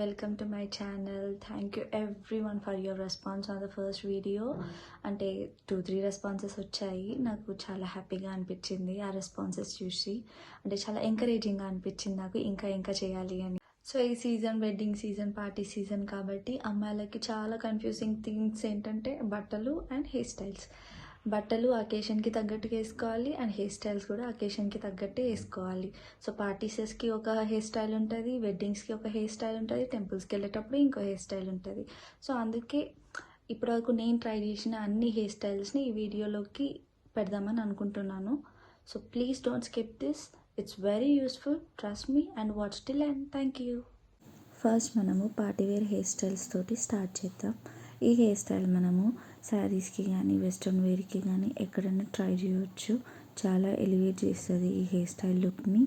welcome to my channel. Thank you everyone for your response on the first video. అంటే 2-3 responses వచ్చాయి. నాకు చాలా హ్యాపీగా అనిపించింది ఆ రెస్పాన్సెస్ చూసి. అంటే చాలా ఎంకరేజింగ్గా అనిపించింది నాకు ఇంకా చేయాలి అని. సో ఈ season wedding season, party season కాబట్టి అమ్మాయిలకి చాలా కన్ఫ్యూజింగ్ థింగ్స్ ఏంటంటే బట్టలు అండ్ హెయిర్ స్టైల్స్. బట్టలు అకేషన్కి తగ్గట్టుగా వేసుకోవాలి అండ్ హెయిర్ స్టైల్స్ కూడా అకేషన్కి తగ్గట్టే వేసుకోవాలి. సో పార్టీసెస్కి ఒక హెయిర్ స్టైల్ ఉంటుంది, వెడ్డింగ్స్కి ఒక హెయిర్ స్టైల్ ఉంటుంది, టెంపుల్స్కి వెళ్ళేటప్పుడు ఇంకో హెయిర్ స్టైల్ ఉంటుంది. సో అందుకే ఇప్పటివరకు నేను ట్రై చేసిన అన్ని హెయిర్ స్టైల్స్ని ఈ వీడియోలోకి పెడదామని అనుకుంటున్నాను. So please don't skip this, it's very useful, trust me and watch till and thank you. First మనము పార్టీవేర్ హెయిర్ స్టైల్స్ తోటి స్టార్ట్ చేద్దాం. ఈ హెయిర్ స్టైల్ మనము శారీస్కి కానీ వెస్ట్రన్ వేర్కి కానీ ఎక్కడైనా ట్రై చేయవచ్చు. చాలా ఎలివేట్ చేస్తుంది ఈ హెయిర్ స్టైల్ లుక్ని.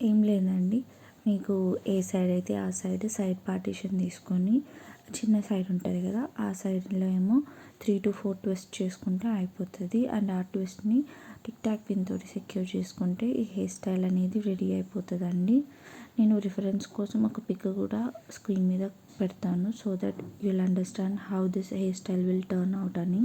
ఏం లేదండి, మీకు ఏ సైడ్ అయితే ఆ సైడ్ పార్టీషన్ తీసుకొని చిన్న సైడ్ ఉంటుంది కదా, ఆ సైడ్లో ఏమో 3 to 4 ట్విస్ట్ చేసుకుంటే అయిపోతుంది. అండ్ ఆ ట్విస్ట్ని టిక్ టాక్ పిన్ తోటి సెక్యూర్ చేసుకుంటే ఈ హెయిర్ స్టైల్ అనేది రెడీ అయిపోతుందండి. నేను రిఫరెన్స్ కోసం ఒక పిక్ కూడా స్క్రీన్ మీద పెడతాను, so that you'll understand how this hair style will turn out అని.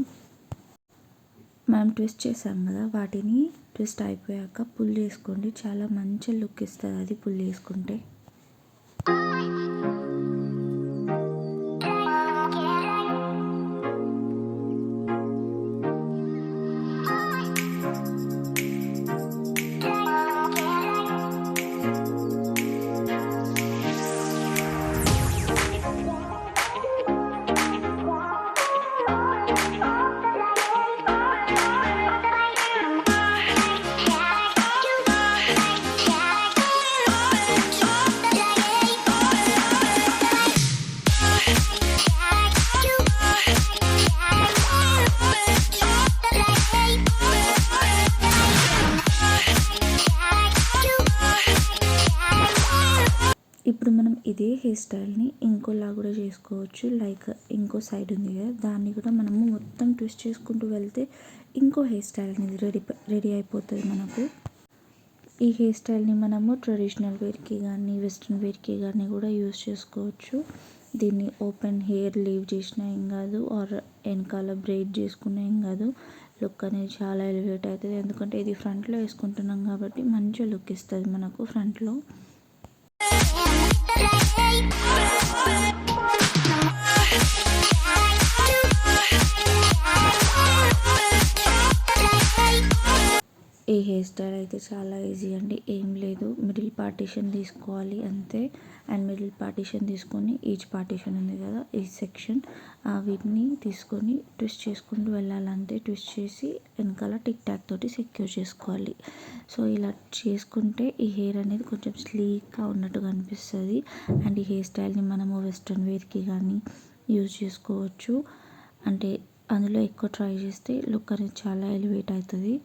మనం ట్విస్ట్ చేసాం కదా, వాటిని ట్విస్ట్ అయిపోయాక పుల్ చేసుకోండి. చాలా మంచి లుక్ ఇస్తుంది అది పుల్ చేసుకుంటే. ఇప్పుడు మనం ఇదే హెయిర్ స్టైల్ని ఇంకోలా కూడా చేసుకోవచ్చు. లైక్ ఇంకో సైడ్ ఉంది కదా, దాన్ని కూడా మనము మొత్తం ట్విస్ట్ చేసుకుంటూ వెళ్తే ఇంకో హెయిర్ స్టైల్ అనేది రెడీ అయిపోతుంది మనకు. ఈ హెయిర్ స్టైల్ని మనము ట్రెడిషనల్ వేర్కి కానీ వెస్ట్రన్ వేర్కి కానీ కూడా యూస్ చేసుకోవచ్చు. దీన్ని ఓపెన్ హెయిర్ లీవ్ చేసినా ఏం కాదు, ఆర్ వెనకాల బ్రెయిడ్ చేసుకున్నా ఏం కాదు. లుక్ అనేది చాలా ఎలివేట్ అవుతుంది, ఎందుకంటే ఇది ఫ్రంట్లో వేసుకుంటున్నాం కాబట్టి మంచి లుక్ ఇస్తుంది మనకు ఫ్రంట్లో. ఈ హెయిర్ స్టైల్ అయితే చాలా ఈజీ అండి. ఏం లేదు, మిడిల్ పార్టీషన్ తీసుకోవాలి అంతే. అండ్ మిడిల్ పార్టీషన్ తీసుకొని ఈచ్ పార్టీషన్ ఉంది కదా, ఈ సెక్షన్ వీటిని తీసుకొని ట్విస్ట్ చేసుకుంటూ వెళ్ళాలంతే. ట్విస్ట్ చేసి వెనకాల టిక్ టాక్ తోటి సెక్యూర్ చేసుకోవాలి. సో ఇలా చేసుకుంటే ఈ హెయిర్ అనేది కొంచెం స్లీక్గా ఉన్నట్టుగా అనిపిస్తుంది. అండ్ ఈ హెయిర్ స్టైల్ని మనము వెస్ట్రన్ వేర్కి కానీ యూజ్ చేసుకోవచ్చు. అంటే అందులో ఎక్కువ ట్రై చేస్తే లుక్ అనేది చాలా ఎలివేట్ అవుతుంది.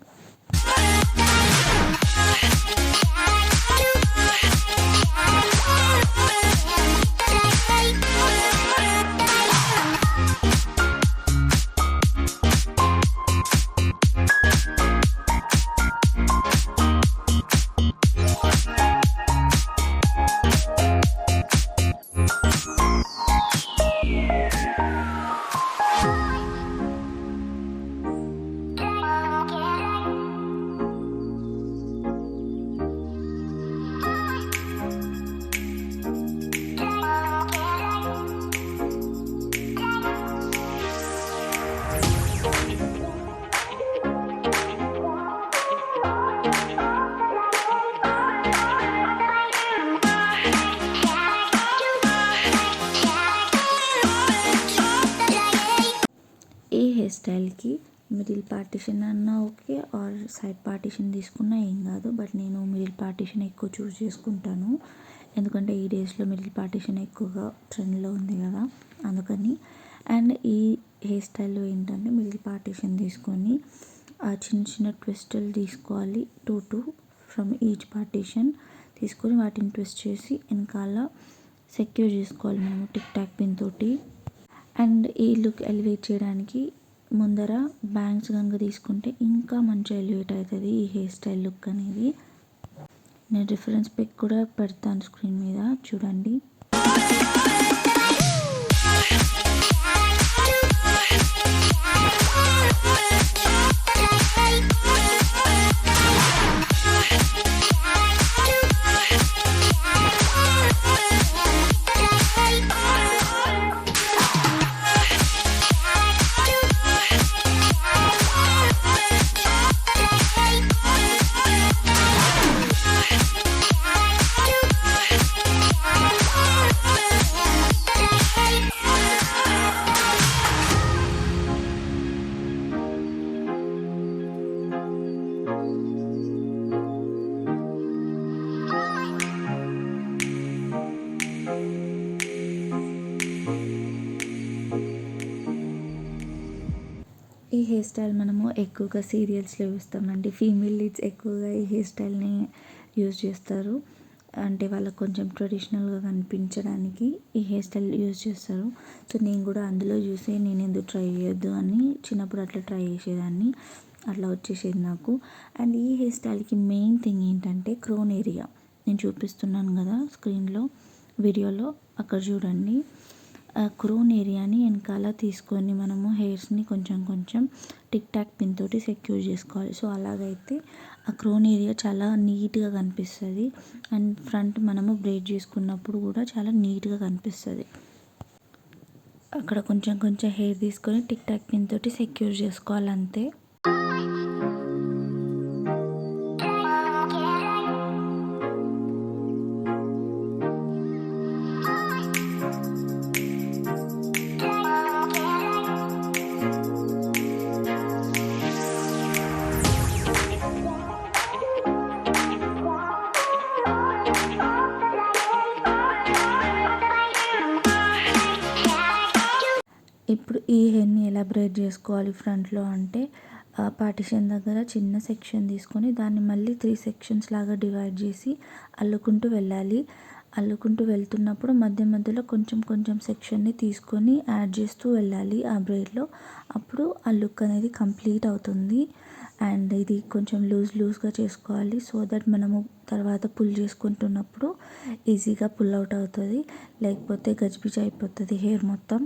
ఈ హెయిర్ స్టైల్కి మిడిల్ పార్టీషన్ అన్నా ఓకే, ఆర్ సైడ్ పార్టీషన్ తీసుకున్నా ఏం కాదు. బట్ నేను మిడిల్ పార్టీషన్ ఎక్కువ చూస్ చేసుకుంటాను, ఎందుకంటే ఈ డేస్లో మిడిల్ పార్టీషన్ ఎక్కువగా ట్రెండ్లో ఉంది కదా, అందుకని. అండ్ ఈ హెయిర్ స్టైల్లో ఏంటంటే మిడిల్ పార్టీషన్ తీసుకొని ఆ చిన్న ట్విస్టులు తీసుకోవాలి. 2 ఫ్రమ్ ఈచ్ పార్టీషన్ తీసుకొని వాటిని ట్విస్ట్ చేసి వెనకాల సెక్యూర్ చేసుకోవాలి మనము టిక్ టాక్ పిన్ తోటి. అండ్ ఈ లుక్ ఎలివేట్ చేయడానికి ముందర బ్యాంగ్స్ కనుక తీసుకుంటే ఇంకా మంచిగా ఎలివేట్ అవుతుంది ఈ హెయిర్ స్టైల్ లుక్ అనేది. నేను రిఫరెన్స్ పిక్ కూడా పెడతాను స్క్రీన్ మీద, చూడండి. ఈ హెయిర్ స్టైల్ మనము ఎక్కువగా సీరియల్స్లో చూస్తామండి. ఫీమేల్ లీడ్స్ ఎక్కువగా ఈ హెయిర్ స్టైల్ని యూజ్ చేస్తారు. అంటే వాళ్ళకు కొంచెం ట్రెడిషనల్గా కనిపించడానికి ఈ హెయిర్ స్టైల్ యూజ్ చేస్తారు. సో నేను కూడా అందులో చూసి నేను ఎందుకు ట్రై చేయొద్దు అని చిన్నప్పుడు అట్లా ట్రై చేసేదాన్ని. అట్లా వచ్చేసేది నాకు. అండ్ ఈ హెయిర్ స్టైల్కి మెయిన్ థింగ్ ఏంటంటే క్రోన్ ఏరియా. నేను చూపిస్తున్నాను కదా స్క్రీన్లో, వీడియోలో, అక్కడ చూడండి. క్రోన్ ఏరియాని వెనకాల తీసుకొని మనము హెయిర్స్ని కొంచెం కొంచెం టిక్ టాక్ పిన్ తోటి సెక్యూర్ చేసుకోవాలి. సో అలాగైతే ఆ క్రోన్ ఏరియా చాలా నీట్గా కనిపిస్తుంది. అండ్ ఫ్రంట్ మనము బ్రేడ్ చేసుకున్నప్పుడు కూడా చాలా నీట్గా కనిపిస్తుంది. అక్కడ కొంచెం కొంచెం హెయిర్ తీసుకొని టిక్ టాక్ పిన్ తోటి సెక్యూర్ చేసుకోవాలి, అంతే. ఇప్పుడు ఈ హెయిర్ని ఎలా బ్రైడ్ చేసుకోవాలి ఫ్రంట్లో అంటే, పార్టిషన్ దగ్గర చిన్న సెక్షన్ తీసుకొని దాన్ని మళ్ళీ 3 సెక్షన్స్ లాగా డివైడ్ చేసి అల్లుకుంటూ వెళ్ళాలి. అల్లుకుంటూ వెళ్తున్నప్పుడు మధ్య మధ్యలో కొంచెం కొంచెం సెక్షన్ని తీసుకొని యాడ్ చేస్తూ వెళ్ళాలి ఆ బ్రైడ్లో. అప్పుడు ఆ లుక్ అనేది కంప్లీట్ అవుతుంది. అండ్ ఇది కొంచెం లూజ్గా చేసుకోవాలి, సో దట్ మనము తర్వాత పుల్ చేసుకుంటున్నప్పుడు ఈజీగా పుల్ అవుట్ అవుతుంది. లేకపోతే గజిబిజి అయిపోతుంది హెయిర్ మొత్తం.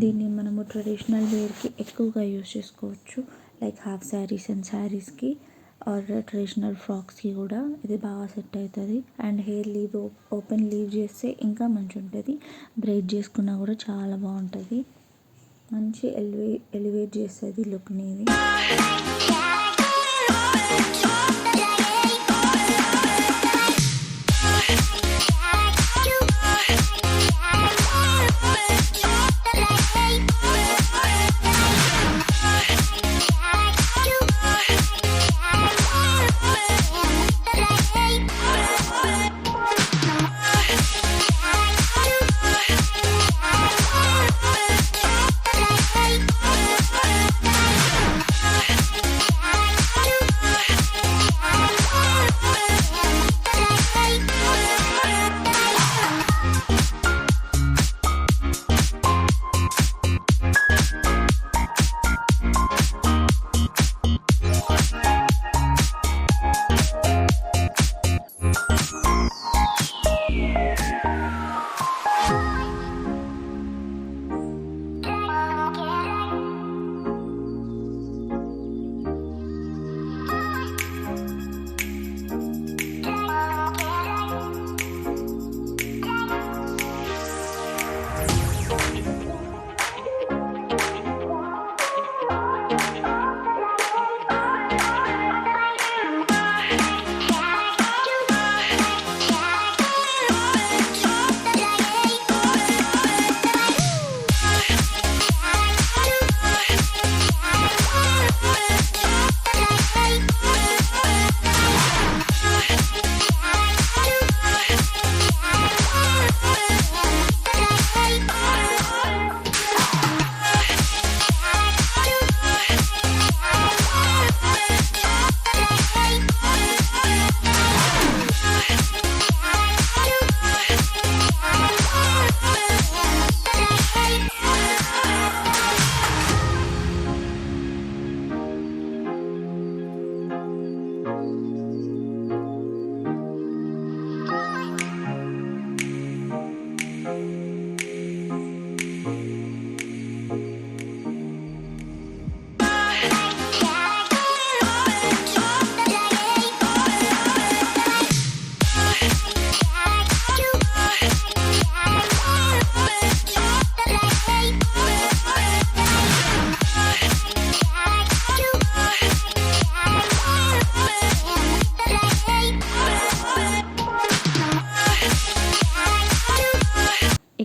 దీన్ని మనము ట్రెడిషనల్ వేర్కి ఎక్కువగా యూజ్ చేసుకోవచ్చు. లైక్ హాఫ్ శారీస్ అండ్ శారీస్కి ఆర్ ట్రెడిషనల్ ఫ్రాక్స్కి కూడా ఇది బాగా సెట్ అవుతుంది. అండ్ హెయిర్ ఓపెన్ లీవ్ చేస్తే ఇంకా మంచి ఉంటుంది. బ్రైడ్ చేసుకున్నా కూడా చాలా బాగుంటుంది. మంచి ఎలివేట్ చేస్తుంది లుక్ని ఇది.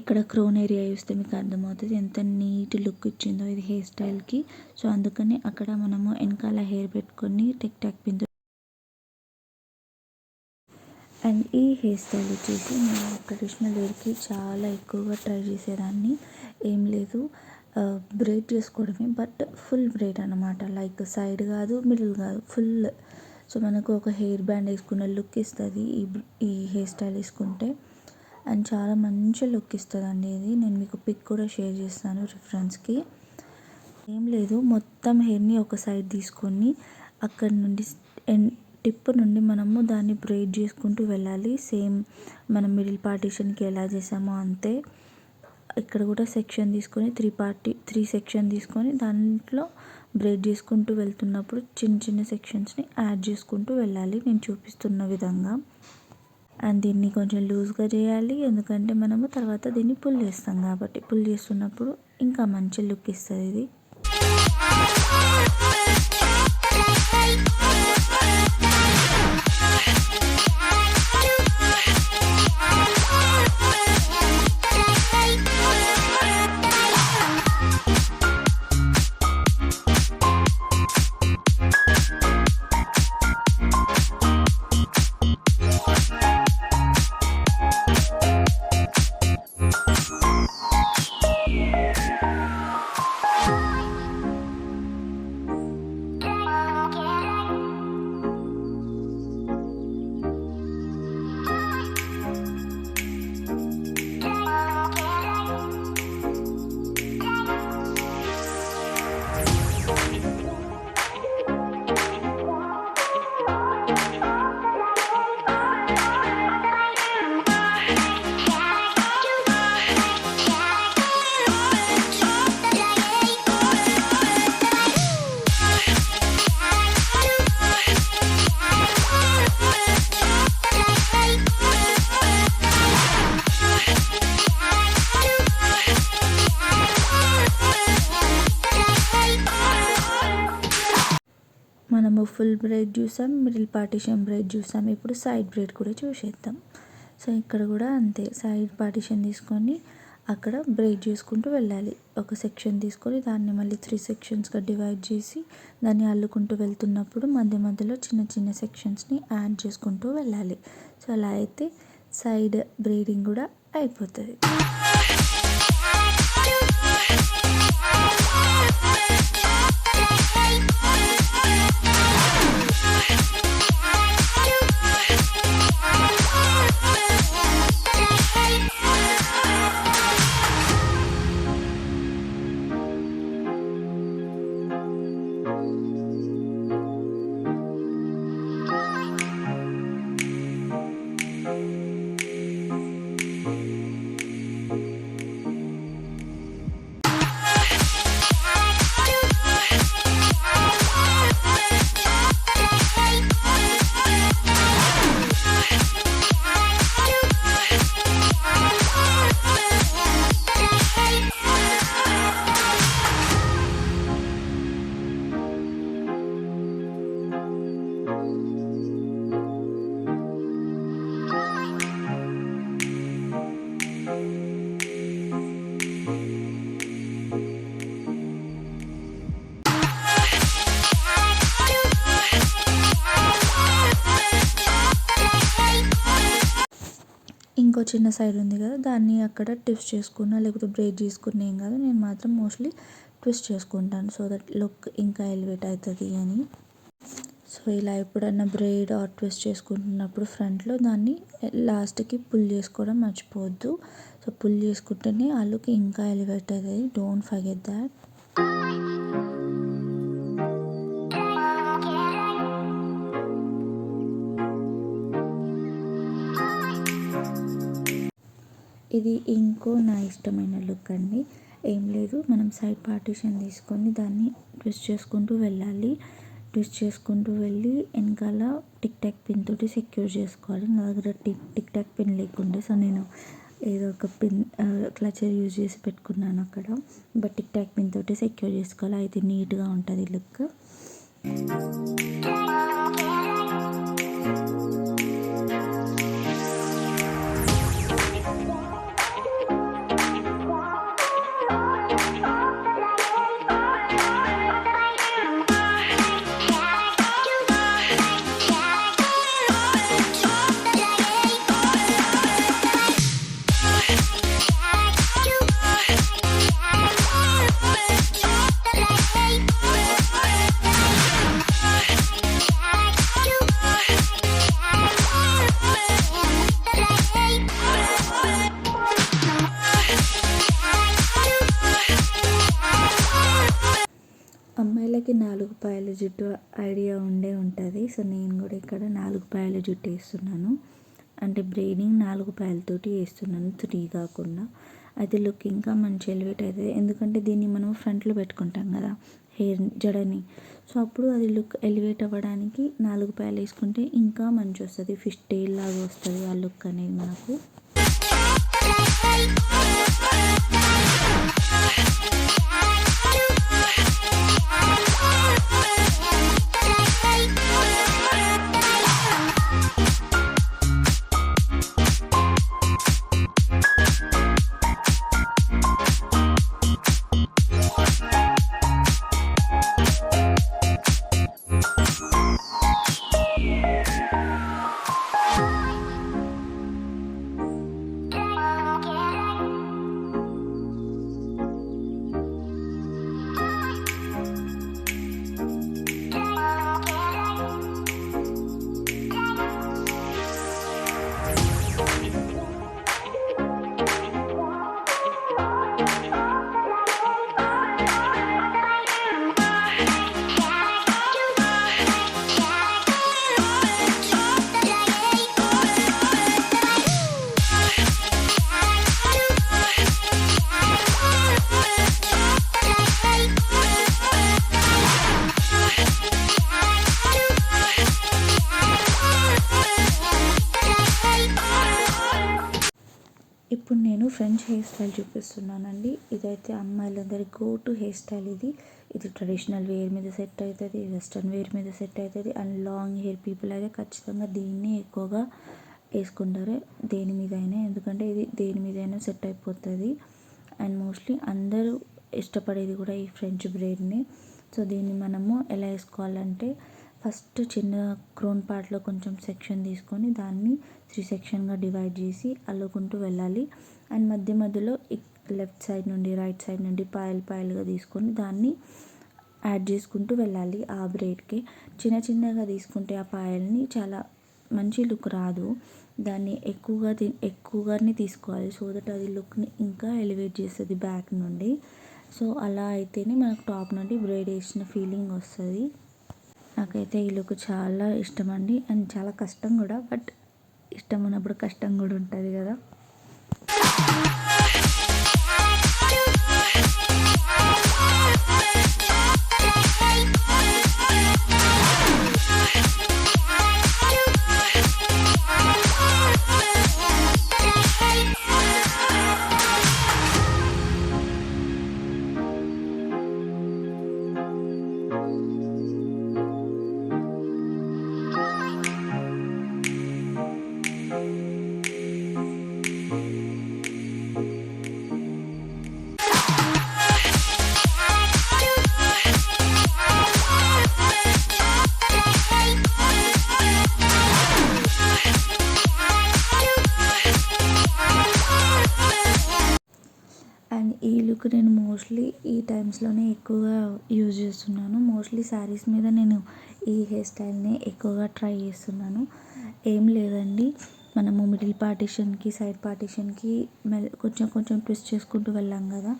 ఇక్కడ క్రోన్ ఏరియా చూస్తే మీకు అర్థమవుతుంది ఎంత నీట్ లుక్ ఇచ్చిందో ఇది హెయిర్ స్టైల్కి. సో అందుకని అక్కడ మనము వెనకాల హెయిర్ పెట్టుకొని టిక్ టాక్ పిన్. అండ్ ఈ హెయిర్ స్టైల్ వచ్చేసి నేను ట్రెడిషనల్ వేర్కి చాలా ఎక్కువగా ట్రై చేసేదాన్ని. ఏం లేదు, బ్రేడ్ చేసుకోవడమే, బట్ ఫుల్ బ్రేడ్ అనమాట. లైక్ సైడ్ కాదు, మిడిల్ కాదు, ఫుల్. సో మనకు ఒక హెయిర్ బ్యాండ్ వేసుకున్న లుక్ ఇస్తుంది ఈ హెయిర్ స్టైల్ వేసుకుంటే. అండ్ చాలా మంచి లుక్ ఇస్తుందండి ఇది. నేను మీకు పిక్ కూడా షేర్ చేస్తాను రిఫరెన్స్కి. ఏం లేదు, మొత్తం హెయిర్ని ఒక సైడ్ తీసుకొని అక్కడ నుండి టిప్ నుండి మనము దాన్ని బ్రేడ్ చేసుకుంటూ వెళ్ళాలి. సేమ్ మనం మిడిల్ పార్టీషన్కి ఎలా చేసామో అంతే. ఇక్కడ కూడా సెక్షన్ తీసుకొని త్రీ సెక్షన్ తీసుకొని దాంట్లో బ్రేడ్ చేసుకుంటూ వెళ్తున్నప్పుడు చిన్న చిన్న సెక్షన్స్ని యాడ్ చేసుకుంటూ వెళ్ళాలి నేను చూపిస్తున్న విధంగా. అండ్ దీన్ని కొంచెం లూజ్గా చేయాలి, ఎందుకంటే మనము తర్వాత దీన్ని పుల్ చేస్తాం కాబట్టి. పుల్ చేస్తున్నప్పుడు ఇంకా మంచి లుక్ ఇస్తుంది ఇది. మనము ఫుల్ బ్రేడ్ చూసాం, మిడిల్ పార్టీషన్ బ్రేడ్ చూసాం, ఇప్పుడు సైడ్ బ్రేడ్ కూడా చూసేద్దాం. సో ఇక్కడ కూడా అంతే, సైడ్ పార్టీషన్ తీసుకొని అక్కడ బ్రేడ్ చేసుకుంటూ వెళ్ళాలి. ఒక సెక్షన్ తీసుకొని దాన్ని మళ్ళీ 3 సెక్షన్స్గా డివైడ్ చేసి దాన్ని అల్లుకుంటూ వెళ్తున్నప్పుడు మధ్య మధ్యలో చిన్న చిన్న సెక్షన్స్ని యాడ్ చేసుకుంటూ వెళ్ళాలి. సో అలా అయితే సైడ్ బ్రేడింగ్ కూడా అయిపోతుంది. ఇంకో చిన్న సైడ్ ఉంది కదా, దాన్ని అక్కడ ట్విస్ట్ చేసుకున్నా లేకపోతే బ్రేడ్ చేసుకున్నా ఏం కాదు. నేను మాత్రం మోస్ట్లీ ట్విస్ట్ చేసుకుంటాను, సో దట్ లుక్ ఇంకా ఎలివేట్ అవుతుంది అని. సో ఇలా ఎప్పుడన్నా బ్రేడ్ ఆర్ ట్విస్ట్ చేసుకుంటున్నప్పుడు ఫ్రంట్లో దాన్ని లాస్ట్కి పుల్ చేసుకోవడం మర్చిపోవద్దు. సో పుల్ చేసుకుంటేనే ఆ లుక్ ఇంకా ఎలివేట్ అవుతుంది. Don't forget that. ఇది ఇంకో నా ఇష్టమైన లుక్ అండి. ఏం లేదు, మనం సైడ్ పార్టీషన్ తీసుకొని దాన్ని ట్విస్ట్ చేసుకుంటూ వెళ్ళాలి. ట్విస్ట్ చేసుకుంటూ వెళ్ళి వెనకాల టిక్ టాక్ పిన్ తోటి సెక్యూర్ చేసుకోవాలి. నా దగ్గర టిక్ టాక్ పిన్ లేకుండే, సో నేను ఏదో ఒక పిన్ క్లచర్ యూజ్ చేసి పెట్టుకున్నాను అక్కడ. బట్ టిక్ టాక్ పిన్ తోటి సెక్యూర్ చేసుకోవాలి, అయితే నీట్గా ఉంటుంది లుక్. పాయల జుట్టు ఐడియా ఉంటుంది. సో నేను కూడా ఇక్కడ 4 పాయల జుట్టు వేస్తున్నాను. అంటే బ్రెయిడింగ్ 4 పాయలతోటి వేస్తున్నాను, 3 కాకుండా. అది లుక్ ఇంకా మంచి ఎలివేట్ అవుతుంది. ఎందుకంటే దీన్ని మనం ఫ్రంట్లో పెట్టుకుంటాం కదా జడని. సో అప్పుడు అది లుక్ ఎలివేట్ అవ్వడానికి 4 పాయలు వేసుకుంటే ఇంకా మంచి వస్తుంది. ఫిష్ టైల్ లాగా వస్తుంది ఆ లుక్ అనేది మనకు. ఇప్పుడు నేను ఫ్రెంచ్ హెయిర్ స్టైల్ చూపిస్తున్నానండి. ఇదైతే అమ్మాయిలందరి గో టు హెయిర్ స్టైల్. ఇది ట్రెడిషనల్ వేర్ మీద సెట్ అవుతుంది, వెస్ట్రన్ వేర్ మీద సెట్ అవుతుంది. అండ్ లాంగ్ హెయిర్ పీపుల్ అయితే ఖచ్చితంగా దీన్ని ఎక్కువగా వేసుకుంటారు, దేని మీద అయినా. ఎందుకంటే ఇది దేని మీద అయినా సెట్ అయిపోతుంది. అండ్ మోస్ట్లీ అందరూ ఇష్టపడేది కూడా ఈ ఫ్రెంచ్ బ్రెయిడ్ని. సో దీన్ని మనము ఎలా వేసుకోవాలంటే, ఫస్ట్ చిన్న క్రోన్ పార్ట్లో కొంచెం సెక్షన్ తీసుకొని దాన్ని 3 సెక్షన్గా డివైడ్ చేసి అల్లుకుంటూ వెళ్ళాలి. అండ్ మధ్య మధ్యలో లెఫ్ట్ సైడ్ నుండి రైట్ సైడ్ నుండి పాయలుగా తీసుకొని దాన్ని యాడ్ చేసుకుంటూ వెళ్ళాలి ఆ బ్రెయిడ్కి. చిన్నగా తీసుకుంటే ఆ పాయల్ని చాలా మంచి లుక్ రాదు. దాన్ని ఎక్కువగానే తీసుకోవాలి. సో దట్ అది లుక్ని ఇంకా ఎలివేట్ చేస్తుంది బ్యాక్ నుండి. సో అలా అయితేనే మనకు టాప్ నుండి బ్రెయిడ్ వేసిన ఫీలింగ్ వస్తుంది. నాకైతే ఈ లుక్ చాలా ఇష్టం అండి. అండ్ చాలా కష్టం కూడా. బట్ ఇష్టం ఉన్నప్పుడు కష్టం కూడా ఉంటుంది కదా. అండ్ ఈ లుక్ నేను మోస్ట్లీ ఈ టైమ్స్లోనే ఎక్కువగా యూజ్ చేస్తున్నాను. మోస్ట్లీ శారీస్ మీద నేను ఈ హెయిర్ స్టైల్ని ఎక్కువగా ట్రై చేస్తున్నాను. ఏం లేదండి, మనము మిడిల్ పార్టిషన్కి సైడ్ పార్టిషన్కి కొంచెం ట్విస్ట్ చేసుకుంటూ వెళ్ళాం కదా,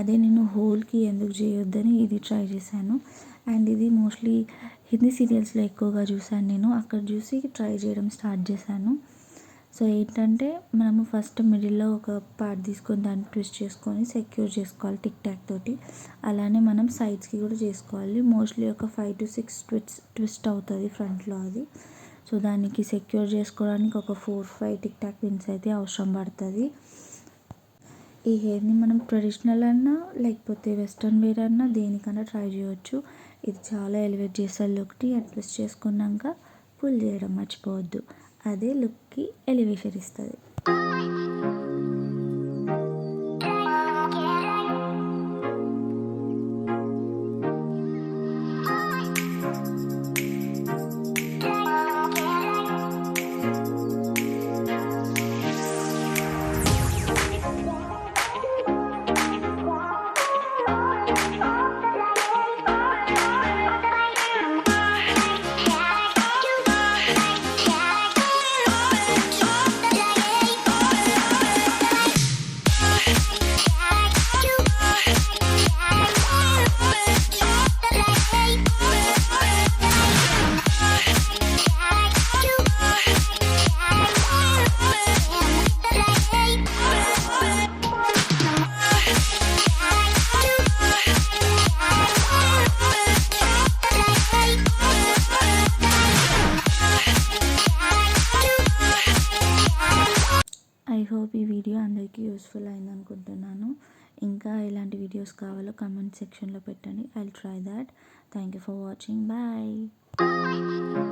అదే నేను హోల్కి ఎందుకు చేయొద్దని ఇది ట్రై చేశాను. అండ్ ఇది మోస్ట్లీ హిందీ సీరియల్స్లో ఎక్కువగా చూశాను నేను. అక్కడ చూసి ట్రై చేయడం స్టార్ట్ చేశాను. సో ఏంటంటే, మనము ఫస్ట్ మిడిల్లో ఒక పార్ట్ తీసుకొని దాన్ని ట్విస్ట్ చేసుకొని సెక్యూర్ చేసుకోవాలి టిక్ టాక్ తోటి. అలానే మనం సైడ్స్కి కూడా చేసుకోవాలి. మోస్ట్లీ ఒక 5 to 6 ట్విస్ట్ అవుతుంది ఫ్రంట్లో అది. సో దానికి సెక్యూర్ చేసుకోవడానికి ఒక 4-5 టిక్ టాక్ పిన్స్ అయితే అవసరం పడుతుంది. ఈ హెయిర్ని మనం ట్రెడిషనల్ అన్నా లేకపోతే వెస్ట్రన్ వేర్ అన్నా దేనికన్నా ట్రై చేయవచ్చు. ఇది చాలా ఎలివేట్ చేసే లుక్ని. ట్విస్ట్ చేసుకున్నాక పుల్ చేయడం మర్చిపోవద్దు, అదే లుక్కి ఎలివేషన్ ఇస్తుంది. హోప్ ఈ వీడియో అందరికీ యూస్ఫుల్ అయింది అనుకుంటున్నాను. ఇంకా ఎలాంటి వీడియోస్ కావాలో కమెంట్ సెక్షన్లో పెట్టండి. I will try that. Thank you for watching. Bye.